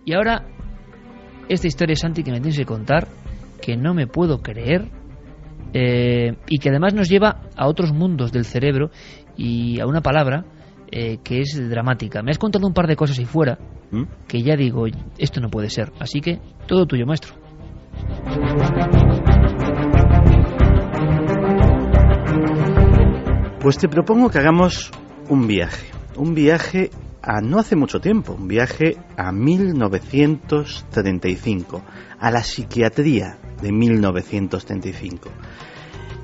Y ahora, esta historia, Santi, que me tienes que contar, que no me puedo creer, y que además nos lleva a otros mundos del cerebro y a una palabra que es dramática. Me has contado un par de cosas ahí fuera que ya digo, esto no puede ser. Así que, todo tuyo, maestro. Pues te propongo que hagamos un viaje a no hace mucho tiempo, un viaje a 1935, a la psiquiatría de 1935.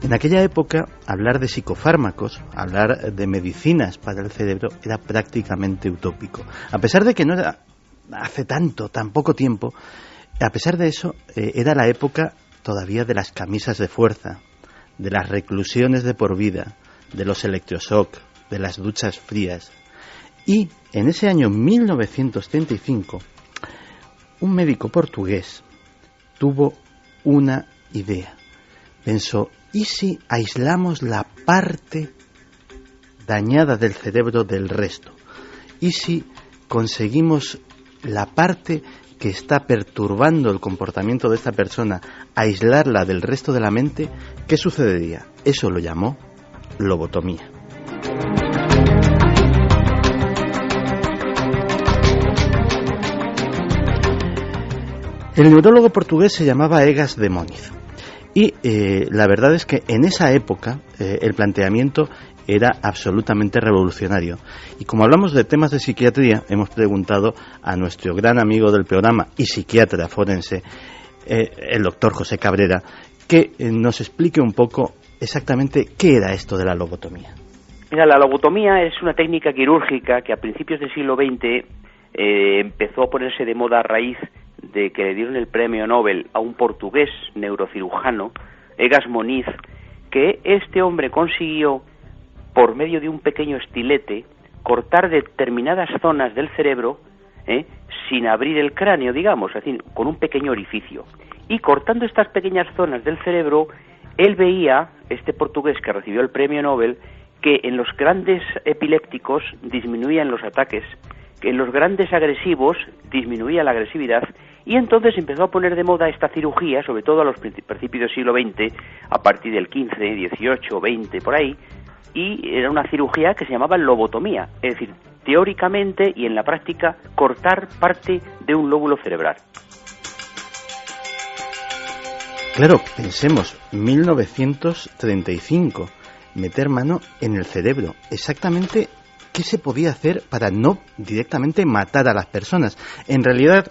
En aquella época, hablar de psicofármacos, hablar de medicinas para el cerebro, era prácticamente utópico. A pesar de que no era hace tan poco tiempo, a pesar de eso, era la época todavía de las camisas de fuerza, de las reclusiones de por vida, de los electroshock, de las duchas frías. Y en ese año 1935, un médico portugués tuvo una idea. Pensó, ¿y si aislamos la parte dañada del cerebro del resto? ¿Y si conseguimos la parte que está perturbando el comportamiento de esta persona, aislarla del resto de la mente? ¿Qué sucedería? Eso lo llamó lobotomía. El neurólogo portugués se llamaba Egas de Moniz y la verdad es que en esa época el planteamiento era absolutamente revolucionario. Y como hablamos de temas de psiquiatría, hemos preguntado a nuestro gran amigo del programa y psiquiatra forense, el doctor José Cabrera, que nos explique un poco exactamente qué era esto de la lobotomía. Mira, la lobotomía es una técnica quirúrgica que a principios del siglo XX empezó a ponerse de moda a raíz de que le dieron el premio Nobel a un portugués neurocirujano, Egas Moniz, que este hombre consiguió, por medio de un pequeño estilete, cortar determinadas zonas del cerebro sin abrir el cráneo, digamos, así, con un pequeño orificio. Y cortando estas pequeñas zonas del cerebro, él veía, este portugués que recibió el premio Nobel, que en los grandes epilépticos disminuían los ataques, que en los grandes agresivos disminuía la agresividad, y entonces empezó a poner de moda esta cirugía, sobre todo a los principios del siglo XX, a partir del 15, 18, 20, por ahí, y era una cirugía que se llamaba lobotomía, es decir, teóricamente y en la práctica, cortar parte de un lóbulo cerebral. Claro, pensemos, 1935, meter mano en el cerebro, exactamente. ¿Qué se podía hacer para no directamente matar a las personas? En realidad,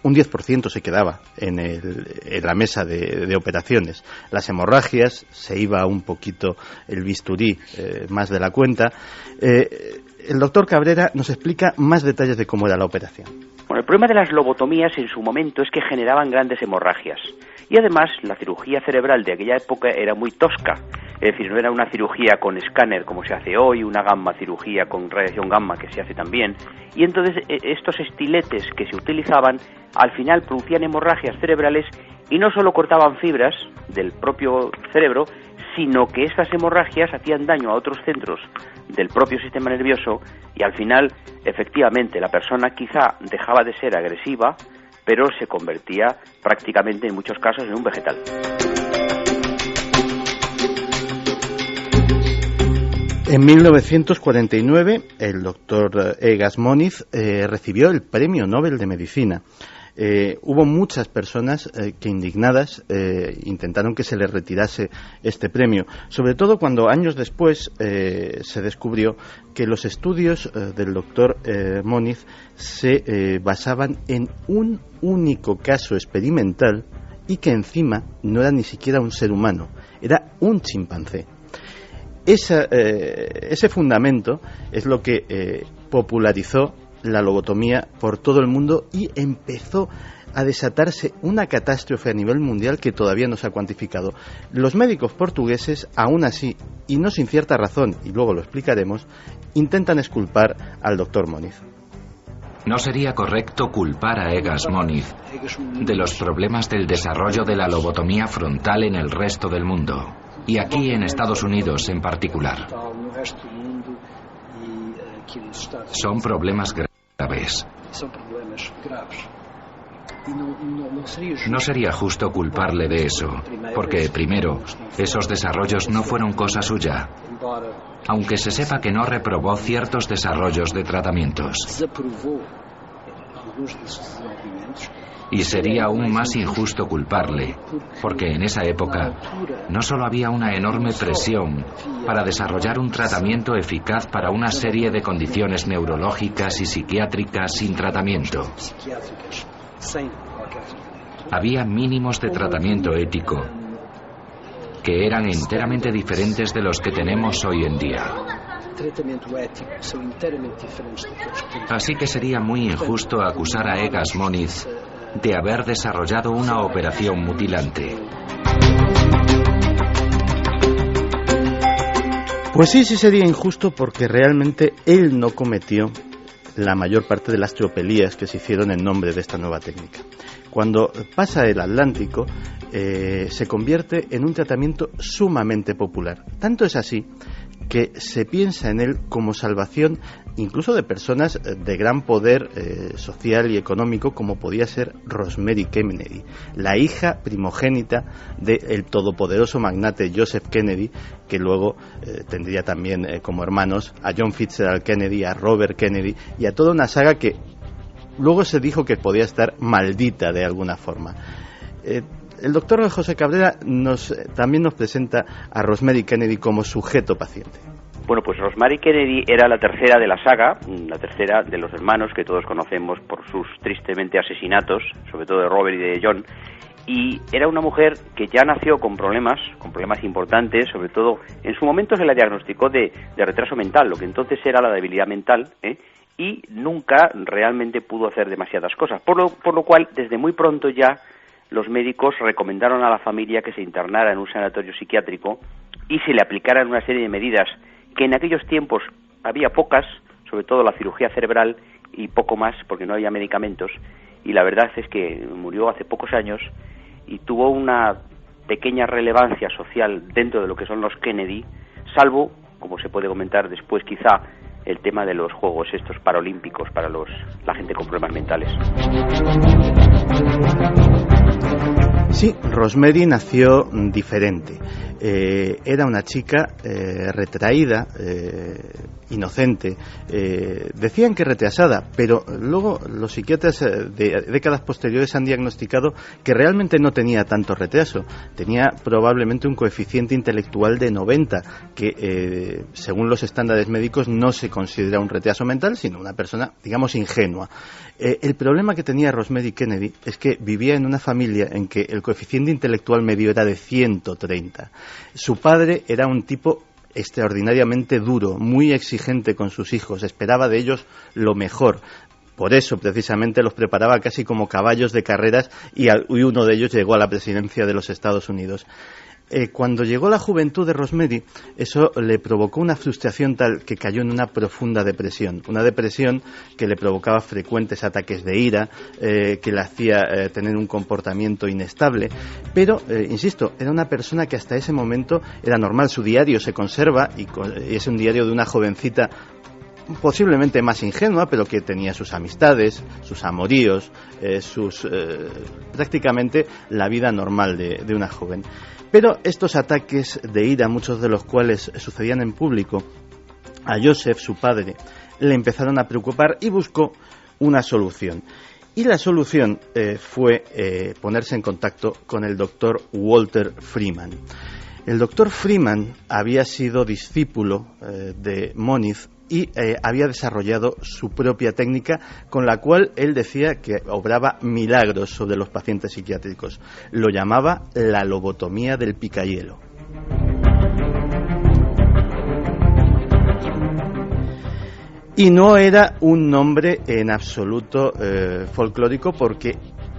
un 10% se quedaba en la mesa de operaciones. Las hemorragias, se iba un poquito el bisturí más de la cuenta. El doctor Cabrera nos explica más detalles de cómo era la operación. Bueno, el problema de las lobotomías en su momento es que generaban grandes hemorragias. Y además, la cirugía cerebral de aquella época era muy tosca. Es decir, no era una cirugía con escáner como se hace hoy, una gamma cirugía con radiación gamma que se hace también. Y entonces estos estiletes que se utilizaban al final producían hemorragias cerebrales y no solo cortaban fibras del propio cerebro, sino que estas hemorragias hacían daño a otros centros del propio sistema nervioso y al final, efectivamente, la persona quizá dejaba de ser agresiva, pero se convertía prácticamente en muchos casos en un vegetal. En 1949, el doctor Egas Moniz recibió el Premio Nobel de Medicina. Hubo muchas personas que indignadas intentaron que se le retirase este premio, sobre todo cuando años después se descubrió que los estudios del doctor Moniz se basaban en un único caso experimental y que encima no era ni siquiera un ser humano, era un chimpancé. Ese fundamento es lo que popularizó la lobotomía por todo el mundo y empezó a desatarse una catástrofe a nivel mundial que todavía no se ha cuantificado. Los médicos portugueses, aún así, y no sin cierta razón, y luego lo explicaremos, intentan exculpar al doctor Moniz. No sería correcto culpar a Egas Moniz de los problemas del desarrollo de la lobotomía frontal en el resto del mundo, y aquí en Estados Unidos en particular. Son problemas graves. No sería justo culparle de eso, porque, primero, esos desarrollos no fueron cosa suya, aunque se sepa que no reprobó ciertos desarrollos de tratamientos. Y sería aún más injusto culparle, porque en esa época no solo había una enorme presión para desarrollar un tratamiento eficaz para una serie de condiciones neurológicas y psiquiátricas sin tratamiento. Había mínimos de tratamiento ético que eran enteramente diferentes de los que tenemos hoy en día. Así que sería muy injusto acusar a Egas Moniz de haber desarrollado una operación mutilante. Pues sí sería injusto, porque realmente él no cometió la mayor parte de las tropelías que se hicieron en nombre de esta nueva técnica. Cuando pasa el Atlántico, se convierte en un tratamiento sumamente popular. Tanto es así que se piensa en él como salvación incluso de personas de gran poder social y económico, como podía ser Rosemary Kennedy, la hija primogénita del todopoderoso magnate Joseph Kennedy, que luego tendría también como hermanos a John Fitzgerald Kennedy, a Robert Kennedy y a toda una saga que luego se dijo que podía estar maldita de alguna forma. El doctor José Cabrera también nos presenta a Rosemary Kennedy como sujeto paciente. Bueno, pues Rosemary Kennedy era la tercera de la saga, la tercera de los hermanos que todos conocemos por sus tristemente asesinatos, sobre todo de Robert y de John, y era una mujer que ya nació con problemas importantes, sobre todo en su momento se la diagnosticó de retraso mental, lo que entonces era la debilidad mental, y nunca realmente pudo hacer demasiadas cosas, por lo cual desde muy pronto ya los médicos recomendaron a la familia que se internara en un sanatorio psiquiátrico y se le aplicaran una serie de medidas que en aquellos tiempos había pocas, sobre todo la cirugía cerebral y poco más porque no había medicamentos, y la verdad es que murió hace pocos años y tuvo una pequeña relevancia social dentro de lo que son los Kennedy, salvo, como se puede comentar después quizá, el tema de los Juegos estos paralímpicos para la gente con problemas mentales. Sí, Rosemary nació diferente. Era una chica retraída, inocente, decían que retrasada, pero luego los psiquiatras de décadas posteriores han diagnosticado que realmente no tenía tanto retraso, tenía probablemente un coeficiente intelectual de 90, que según los estándares médicos no se considera un retraso mental, sino una persona, digamos, ingenua. El problema que tenía Rosemary Kennedy es que vivía en una familia en que el coeficiente intelectual medio era de 130. Su padre era un tipo extraordinariamente duro, muy exigente con sus hijos, esperaba de ellos lo mejor. Por eso, precisamente, los preparaba casi como caballos de carreras y uno de ellos llegó a la presidencia de los Estados Unidos. Cuando llegó la juventud de Rosemary, eso le provocó una frustración tal que cayó en una profunda depresión. Una depresión que le provocaba frecuentes ataques de ira, que le hacía tener un comportamiento inestable. Pero, insisto, era una persona que hasta ese momento era normal. Su diario se conserva y es un diario de una jovencita posiblemente más ingenua, pero que tenía sus amistades, sus amoríos, prácticamente la vida normal de una joven. Pero estos ataques de ira, muchos de los cuales sucedían en público, a Joseph, su padre, le empezaron a preocupar y buscó una solución. Y la solución fue ponerse en contacto con el doctor Walter Freeman. El doctor Freeman había sido discípulo de Moniz y había desarrollado su propia técnica con la cual él decía que obraba milagros sobre los pacientes psiquiátricos. Lo llamaba la lobotomía del picahielo. Y no era un nombre en absoluto folclórico, porque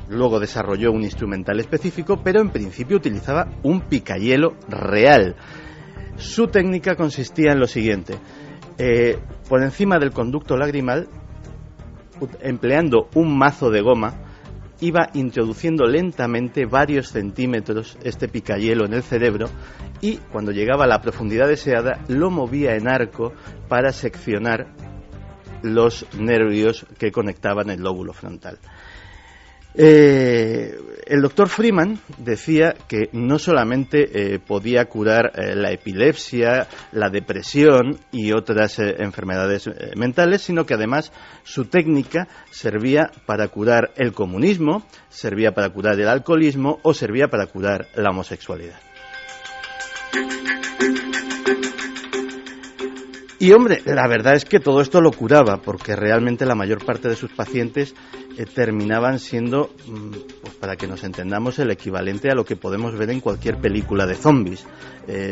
luego desarrolló un instrumental específico, pero en principio utilizaba un picahielo real. Su técnica consistía en lo siguiente: por encima del conducto lagrimal, empleando un mazo de goma, iba introduciendo lentamente varios centímetros este picahielo en el cerebro, y cuando llegaba a la profundidad deseada lo movía en arco para seccionar los nervios que conectaban el lóbulo frontal. El doctor Freeman decía que no solamente podía curar la epilepsia, la depresión y otras enfermedades mentales, sino que además su técnica servía para curar el comunismo, servía para curar el alcoholismo o servía para curar la homosexualidad. Y hombre, la verdad es que todo esto lo curaba, porque realmente la mayor parte de sus pacientes terminaban siendo, pues para que nos entendamos, el equivalente a lo que podemos ver en cualquier película de zombies.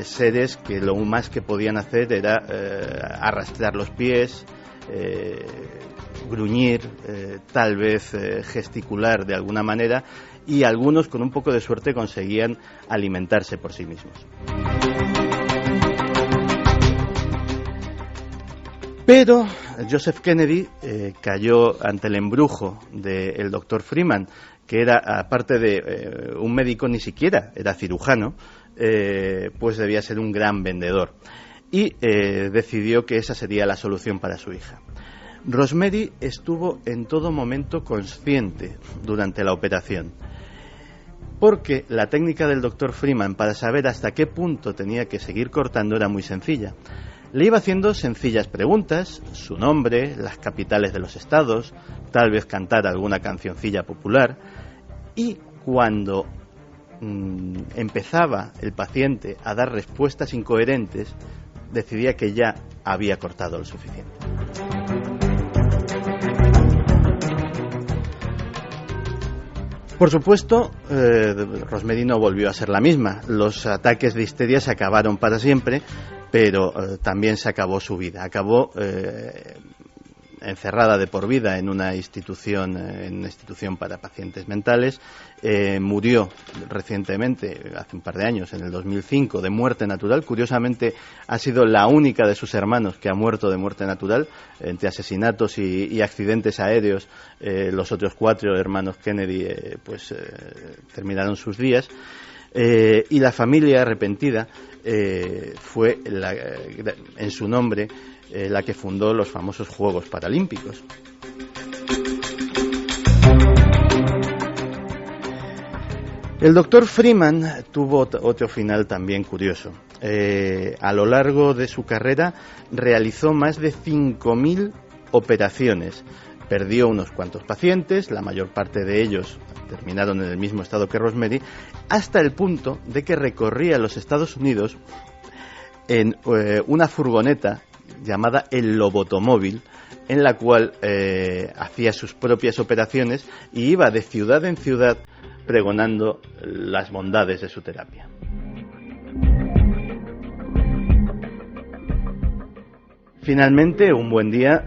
Seres que lo más que podían hacer era arrastrar los pies, gruñir, tal vez gesticular de alguna manera, y algunos con un poco de suerte conseguían alimentarse por sí mismos. Pero Joseph Kennedy cayó ante el embrujo del doctor Freeman, que era, aparte de un médico, ni siquiera era cirujano, pues debía ser un gran vendedor. Y decidió que esa sería la solución para su hija. Rosemary estuvo en todo momento consciente durante la operación, porque la técnica del doctor Freeman para saber hasta qué punto tenía que seguir cortando era muy sencilla. Le iba haciendo sencillas preguntas, su nombre, las capitales de los estados, tal vez cantar alguna cancioncilla popular, y cuando empezaba el paciente a dar respuestas incoherentes, decidía que ya había cortado lo suficiente. Por supuesto, Rosemary no volvió a ser la misma. Los ataques de histeria se acabaron para siempre, pero también se acabó su vida. Acabó encerrada de por vida en una institución para pacientes mentales. Murió recientemente, hace un par de años, en el 2005, de muerte natural. Curiosamente, ha sido la única de sus hermanos que ha muerto de muerte natural. Entre asesinatos y accidentes aéreos, los otros 4 hermanos Kennedy terminaron sus días. Y la familia arrepentida fue en su nombre la que fundó los famosos Juegos Paralímpicos. El doctor Freeman tuvo otro final también curioso. A lo largo de su carrera realizó más de 5.000 operaciones. Perdió unos cuantos pacientes, la mayor parte de ellos terminaron en el mismo estado que Rosemary, hasta el punto de que recorría los Estados Unidos en una furgoneta llamada el Lobotomóvil, en la cual hacía sus propias operaciones y iba de ciudad en ciudad pregonando las bondades de su terapia. Finalmente, un buen día,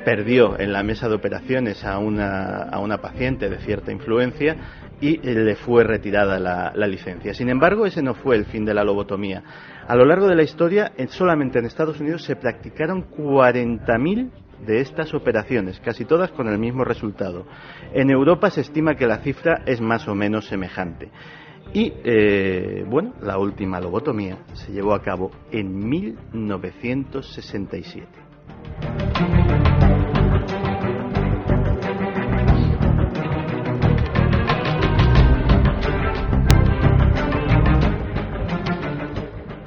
perdió en la mesa de operaciones a una paciente de cierta influencia y le fue retirada la licencia. Sin embargo, ese no fue el fin de la lobotomía. A lo largo de la historia, solamente en Estados Unidos se practicaron 40.000 de estas operaciones, casi todas con el mismo resultado. En Europa se estima que la cifra es más o menos semejante. Y, la última lobotomía se llevó a cabo en 1967.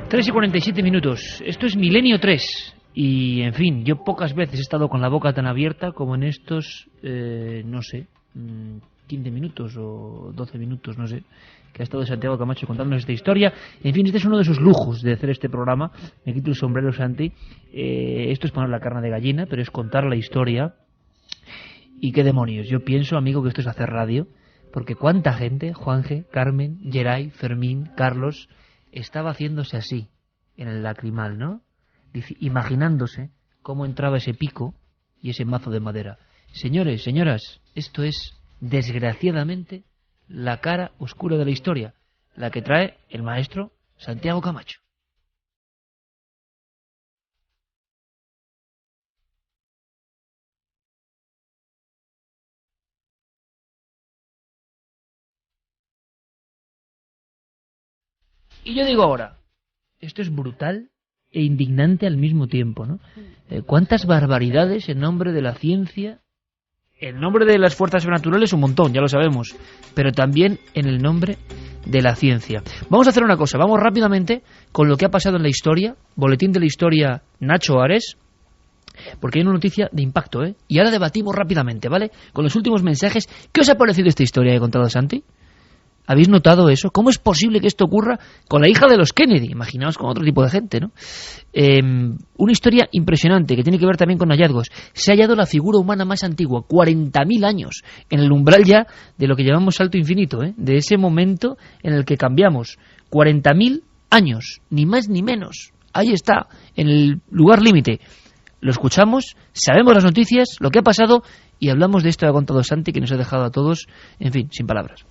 Tres y 47 minutos. Esto es Milenio 3. Y, en fin, yo pocas veces he estado con la boca tan abierta como en estos, 15 minutos o 12 minutos, no sé, que ha estado Santiago Camacho contándonos esta historia. En fin, este es uno de esos lujos de hacer este programa. Me quito el sombrero, Santi. Esto es poner la carne de gallina, pero es contar la historia. Y qué demonios. Yo pienso, amigo, que esto es hacer radio, porque cuánta gente, Juanje, Carmen, Geray, Fermín, Carlos, estaba haciéndose así en el lacrimal, ¿no? Imaginándose cómo entraba ese pico y ese mazo de madera. Señores, señoras, esto es, desgraciadamente, la cara oscura de la historia, la que trae el maestro Santiago Camacho. Y yo digo ahora, esto es brutal, e indignante al mismo tiempo, ¿no? ¿Cuántas barbaridades en nombre de la ciencia? En nombre de las fuerzas sobrenaturales un montón, ya lo sabemos, pero también en el nombre de la ciencia. Vamos a hacer una cosa, vamos rápidamente con lo que ha pasado en la historia, boletín de la historia Nacho Ares, porque hay una noticia de impacto, ¿eh? Y ahora debatimos rápidamente, ¿vale? Con los últimos mensajes. ¿Qué os ha parecido esta historia que he contado, Santi? ¿Habéis notado eso? ¿Cómo es posible que esto ocurra con la hija de los Kennedy? Imaginaos con otro tipo de gente, ¿no? Una historia impresionante que tiene que ver también con hallazgos. Se ha hallado la figura humana más antigua, 40.000 años, en el umbral ya de lo que llamamos salto infinito, ¿eh? De ese momento en el que cambiamos. 40.000 años, ni más ni menos. Ahí está, en el lugar límite. Lo escuchamos, sabemos las noticias, lo que ha pasado, y hablamos de esto que ha contado Santi, que nos ha dejado a todos, en fin, sin palabras.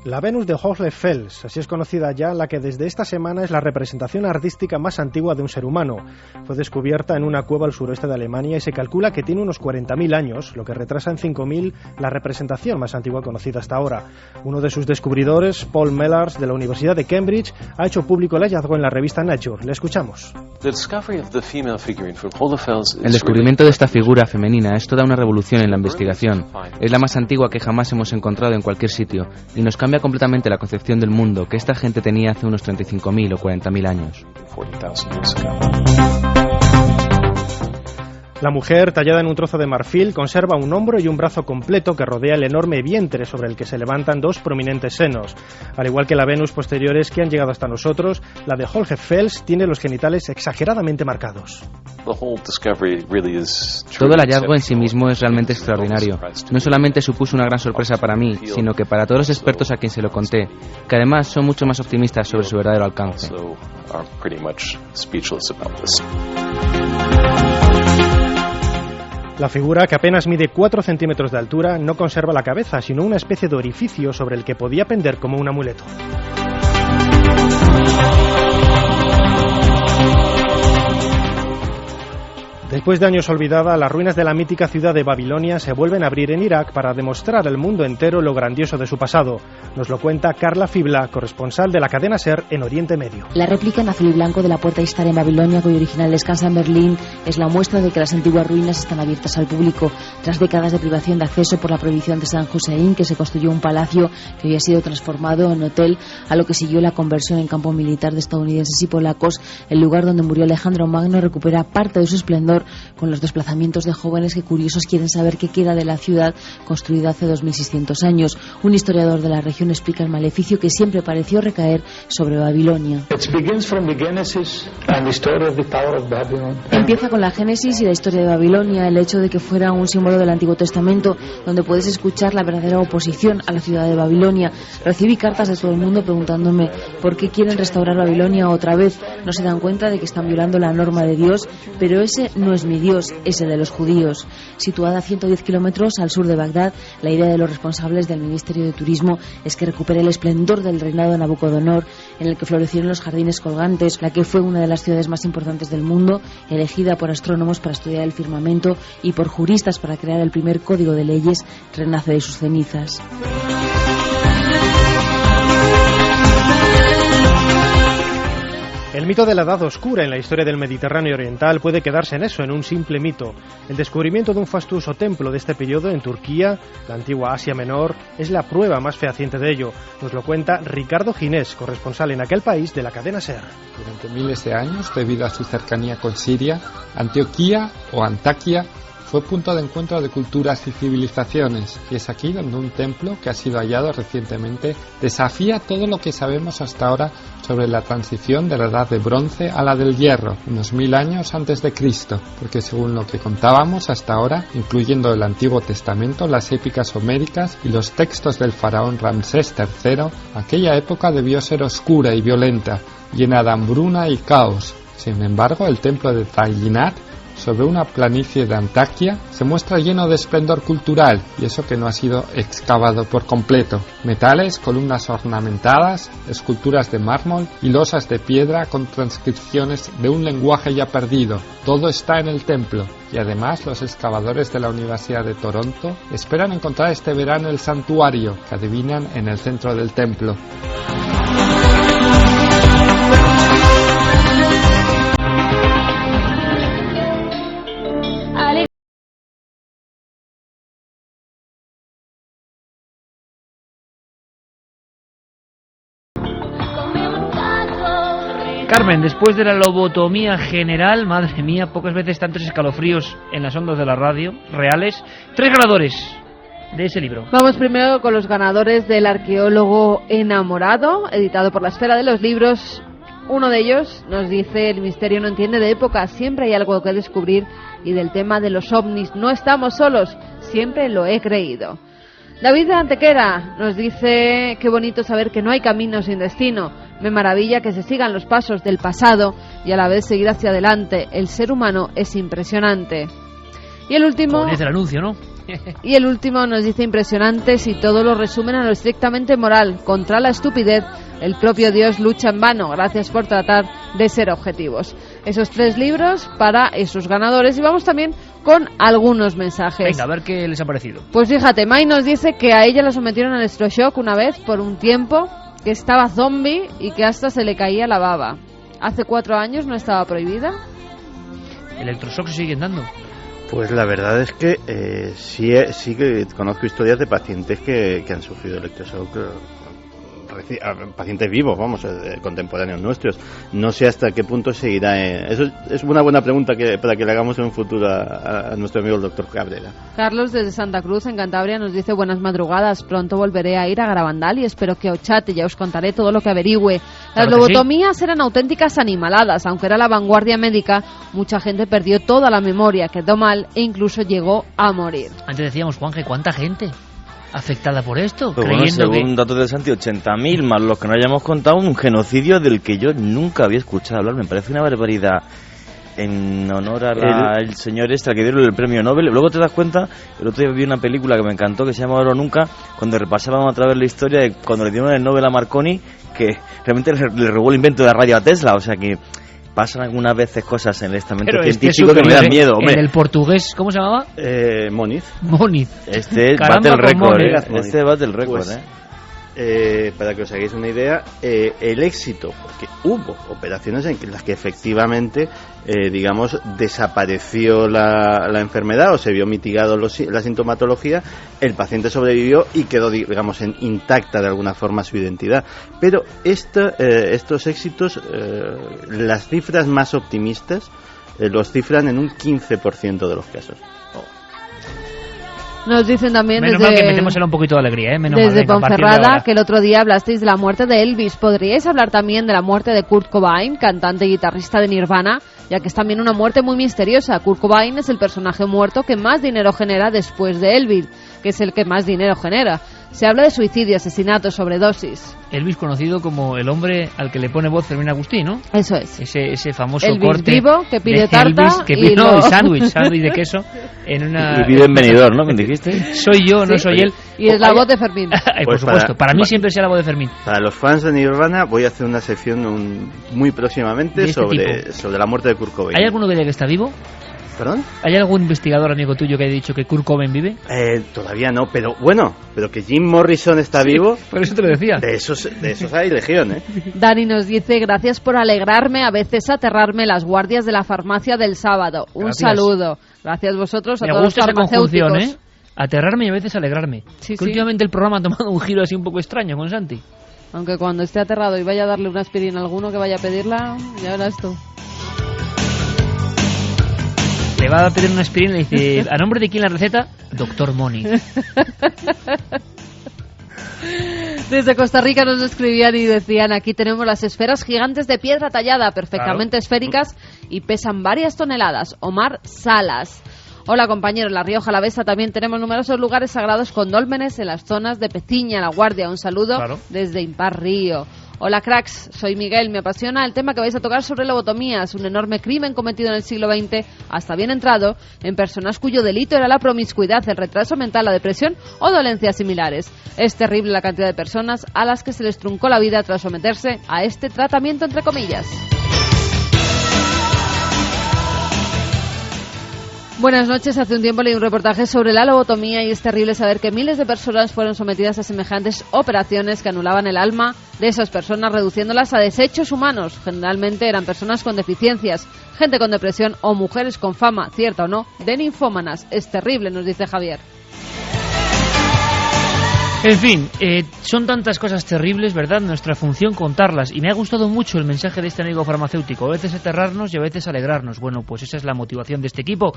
La Venus de Hochfels, así es conocida ya, la que desde esta semana es la representación artística más antigua de un ser humano. Fue descubierta en una cueva al suroeste de Alemania y se calcula que tiene unos 40.000 años, lo que retrasa en 5.000 la representación más antigua conocida hasta ahora. Uno de sus descubridores, Paul Mellars, de la Universidad de Cambridge, ha hecho público el hallazgo en la revista Nature. Le escuchamos. El descubrimiento de esta figura femenina es toda una revolución en la investigación. Es la más antigua que jamás hemos encontrado en cualquier sitio y nos cambia completamente la concepción del mundo que esta gente tenía hace unos 35.000 o 40.000 años. La mujer, tallada en un trozo de marfil, conserva un hombro y un brazo completo que rodea el enorme vientre sobre el que se levantan dos prominentes senos. Al igual que la Venus posteriores que han llegado hasta nosotros, la de Hochfels tiene los genitales exageradamente marcados. Todo el hallazgo en sí mismo es realmente extraordinario. No solamente supuso una gran sorpresa para mí, sino que para todos los expertos a quien se lo conté, que además son mucho más optimistas sobre su verdadero alcance. La figura, que apenas mide 4 centímetros de altura, no conserva la cabeza, sino una especie de orificio sobre el que podía pender como un amuleto. Después de años olvidada, las ruinas de la mítica ciudad de Babilonia se vuelven a abrir en Irak para demostrar al mundo entero lo grandioso de su pasado. Nos lo cuenta Carla Fibla, corresponsal de la cadena SER en Oriente Medio. La réplica en azul y blanco de la Puerta Ishtar en Babilonia, cuyo original descansa en Berlín, es la muestra de que las antiguas ruinas están abiertas al público. Tras décadas de privación de acceso por la prohibición de Saddam Hussein, que se construyó un palacio que hoy ha sido transformado en hotel, a lo que siguió la conversión en campo militar de estadounidenses y polacos, el lugar donde murió Alejandro Magno recupera parte de su esplendor con los desplazamientos de jóvenes que curiosos quieren saber qué queda de la ciudad construida hace 2600 años. Un historiador de la región explica el maleficio que siempre pareció recaer sobre Babilonia. Empieza con la Génesis y la historia de Babilonia, el hecho de que fuera un símbolo del Antiguo Testamento, donde puedes escuchar la verdadera oposición a la ciudad de Babilonia. Recibí cartas de todo el mundo preguntándome por qué quieren restaurar Babilonia otra vez. No se dan cuenta de que están violando la norma de Dios, pero ese no es mi Dios, es el de los judíos. Situada a 110 kilómetros al sur de Bagdad, la idea de los responsables del Ministerio de Turismo es que recupere el esplendor del reinado de Nabucodonosor, en el que florecieron los jardines colgantes, la que fue una de las ciudades más importantes del mundo, elegida por astrónomos para estudiar el firmamento y por juristas para crear el primer código de leyes, renace de sus cenizas. El mito de la Edad Oscura en la historia del Mediterráneo oriental puede quedarse en eso, en un simple mito. El descubrimiento de un fastuoso templo de este periodo en Turquía, la antigua Asia Menor, es la prueba más fehaciente de ello. Nos lo cuenta Ricardo Ginés, corresponsal en aquel país de la cadena SER. Durante miles de años, debido a su cercanía con Siria, Antioquía o Antaquia fue punto de encuentro de culturas y civilizaciones, y es aquí donde un templo que ha sido hallado recientemente desafía todo lo que sabemos hasta ahora sobre la transición de la edad de bronce a la del hierro, unos 1000 años antes de Cristo, porque según lo que contábamos hasta ahora, incluyendo el Antiguo Testamento, las épicas homéricas y los textos del faraón Ramsés III, aquella época debió ser oscura y violenta, llena de hambruna y caos. Sin embargo, el templo de Tayyinat sobre una planicie de Antaquia, se muestra lleno de esplendor cultural, y eso que no ha sido excavado por completo. Metales, columnas ornamentadas, esculturas de mármol y losas de piedra con transcripciones de un lenguaje ya perdido. Todo está en el templo, y además los excavadores de la Universidad de Toronto esperan encontrar este verano el santuario, que adivinan en el centro del templo. Carmen, después de la lobotomía general, madre mía, pocas veces tantos escalofríos en las ondas de la radio, reales. 3 ganadores de ese libro. Vamos primero con los ganadores del arqueólogo enamorado, editado por la Esfera de los Libros. Uno de ellos nos dice: el misterio no entiende de época, siempre hay algo que descubrir, y del tema de los ovnis no estamos solos, siempre lo he creído. David de Antequera nos dice: qué bonito saber que no hay camino sin destino. Me maravilla que se sigan los pasos del pasado y a la vez seguir hacia adelante. El ser humano es impresionante. Y el último... Como dice el anuncio, ¿no? Y el último nos dice: impresionante si todo lo resumen a lo estrictamente moral. Contra la estupidez, el propio Dios lucha en vano. Gracias por tratar de ser objetivos. Esos 3 libros para esos ganadores. Y vamos también con algunos mensajes. Venga, a ver qué les ha parecido. Pues fíjate, Mai nos dice que a ella la sometieron al electroshock una vez por un tiempo, que estaba zombie y que hasta se le caía la baba. Hace 4 años no estaba prohibida. ¿Electroshock se siguen dando? Pues la verdad es que sí que conozco historias de pacientes que han sufrido electroshock, pacientes vivos, vamos, contemporáneos nuestros. No sé hasta qué punto seguirá. Eso es una buena pregunta para que le hagamos en un futuro a nuestro amigo el doctor Cabrera. Carlos desde Santa Cruz, en Cantabria, nos dice: buenas madrugadas, pronto volveré a ir a Garabandal y espero que os chate, ya os contaré todo lo que averigüe. Las lobotomías eran auténticas animaladas, aunque era la vanguardia médica, mucha gente perdió toda la memoria, quedó mal e incluso llegó a morir. Antes decíamos, Juanje, ¿cuánta gente afectada por esto? Pues bueno, según datos del Santi, 80.000 más los que no hayamos contado, un genocidio del que yo nunca había escuchado hablar. Me parece una barbaridad. En honor al señor al que dieron el premio Nobel. Luego te das cuenta, el otro día vi una película que me encantó, que se llama Ahora o Nunca, cuando repasábamos otra vez la historia de cuando le dieron el Nobel a Marconi, que realmente le robó el invento de la radio a Tesla. O sea que pasan algunas veces cosas en el estamento científico que me dan miedo, hombre. En el portugués, ¿cómo se llamaba? Moniz. Este bate el récord, Este bate el récord, pues, para que os hagáis una idea, el éxito, porque hubo operaciones en las que efectivamente, desapareció la enfermedad o se vio mitigado la sintomatología, el paciente sobrevivió y quedó, intacta de alguna forma su identidad. Pero estos éxitos, las cifras más optimistas, los cifran en un 15% de los casos. Nos dicen también menos desde... mal que metémosle un poquito de alegría, ¿eh? Menos desde mal, Ponferrada, que el otro día hablasteis de la muerte de Elvis. ¿Podríais hablar también de la muerte de Kurt Cobain, cantante y guitarrista de Nirvana? Ya que es también una muerte muy misteriosa. Kurt Cobain es el personaje muerto que más dinero genera después de Elvis, que es el que más dinero genera. Se habla de suicidio, asesinato, sobredosis. Elvis, conocido como el hombre al que le pone voz Fermín Agustín, ¿no? Eso es. Ese famoso Elvis corte vivo, que pide tarta Elvis, que pide, y sándwich de queso en una... Y pide en Benidorm, ¿no? ¿Me dijiste? Soy yo, no soy él. Y es la voz de Fermín. Ay, pues por supuesto, para mí siempre será la voz de Fermín. Para los fans de Nirvana voy a hacer una sección muy próximamente sobre la muerte de Kurt Cobain. ¿Hay alguno que diga que está vivo? ¿Perdón? ¿Hay algún investigador amigo tuyo que haya dicho que Kurt Cobain vive? Todavía no, pero que Jim Morrison está vivo. Por eso te lo decía. De esos hay legión, ¿eh? Dani nos dice: gracias por alegrarme, a veces aterrarme, las guardias de la farmacia del sábado. Un saludo. Gracias vosotros a todos los farmacéuticos. Me gusta esa conjunción, ¿eh? Aterrarme y a veces alegrarme. Sí. Últimamente el programa ha tomado un giro así un poco extraño con Santi. Aunque cuando esté aterrado y vaya a darle una aspirina a alguno que vaya a pedirla, ya verás tú. Le va a pedir una aspirina y dice: ¿a nombre de quién la receta? Doctor Moni. Desde Costa Rica nos escribían y decían: aquí tenemos las esferas gigantes de piedra tallada, perfectamente esféricas y pesan varias toneladas. Omar Salas. Hola compañeros, La Rioja Alavesa también tenemos numerosos lugares sagrados con dólmenes en las zonas de Peciña, La Guardia. Un saludo desde Impar Río. Hola cracks, soy Miguel, me apasiona el tema que vais a tocar sobre lobotomías, un enorme crimen cometido en el siglo XX, hasta bien entrado, en personas cuyo delito era la promiscuidad, el retraso mental, la depresión o dolencias similares. Es terrible la cantidad de personas a las que se les truncó la vida tras someterse a este tratamiento entre comillas. Buenas noches. Hace un tiempo leí un reportaje sobre la lobotomía y es terrible saber que miles de personas fueron sometidas a semejantes operaciones que anulaban el alma de esas personas, reduciéndolas a desechos humanos. Generalmente eran personas con deficiencias, gente con depresión o mujeres con fama, cierta o no, de ninfómanas. Es terrible, nos dice Javier. En fin, son tantas cosas terribles, ¿verdad? Nuestra función contarlas. Y me ha gustado mucho el mensaje de este amigo farmacéutico. A veces aterrarnos y a veces alegrarnos. Bueno, pues esa es la motivación de este equipo.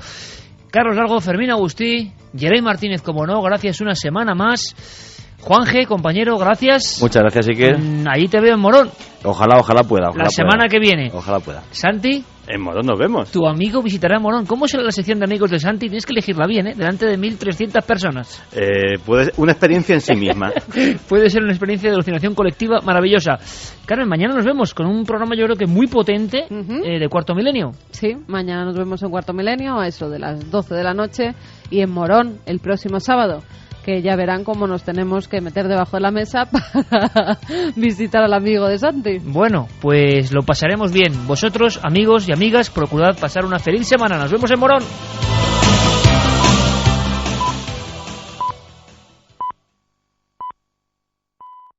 Carlos Largo, Fermín Agustí, Jerey Martínez, como no, gracias una semana más. Juanje, compañero, gracias. Muchas gracias, Iker. Ahí te veo en Morón. Ojalá pueda. La semana que viene. Ojalá pueda. Santi. En Morón nos vemos. Tu amigo visitará Morón. ¿Cómo será la sección de amigos de Santi? Tienes que elegirla bien, ¿eh? Delante de 1.300 personas. Puede una experiencia en sí misma. Puede ser una experiencia de alucinación colectiva maravillosa. Carmen, mañana nos vemos con un programa yo creo que muy potente de Cuarto Milenio. Sí, mañana nos vemos en Cuarto Milenio a eso de las 12 de la noche y en Morón el próximo sábado, que ya verán cómo nos tenemos que meter debajo de la mesa para visitar al amigo de Santi. Bueno, pues lo pasaremos bien. Vosotros, amigos y amigas, procurad pasar una feliz semana. Nos vemos en Morón.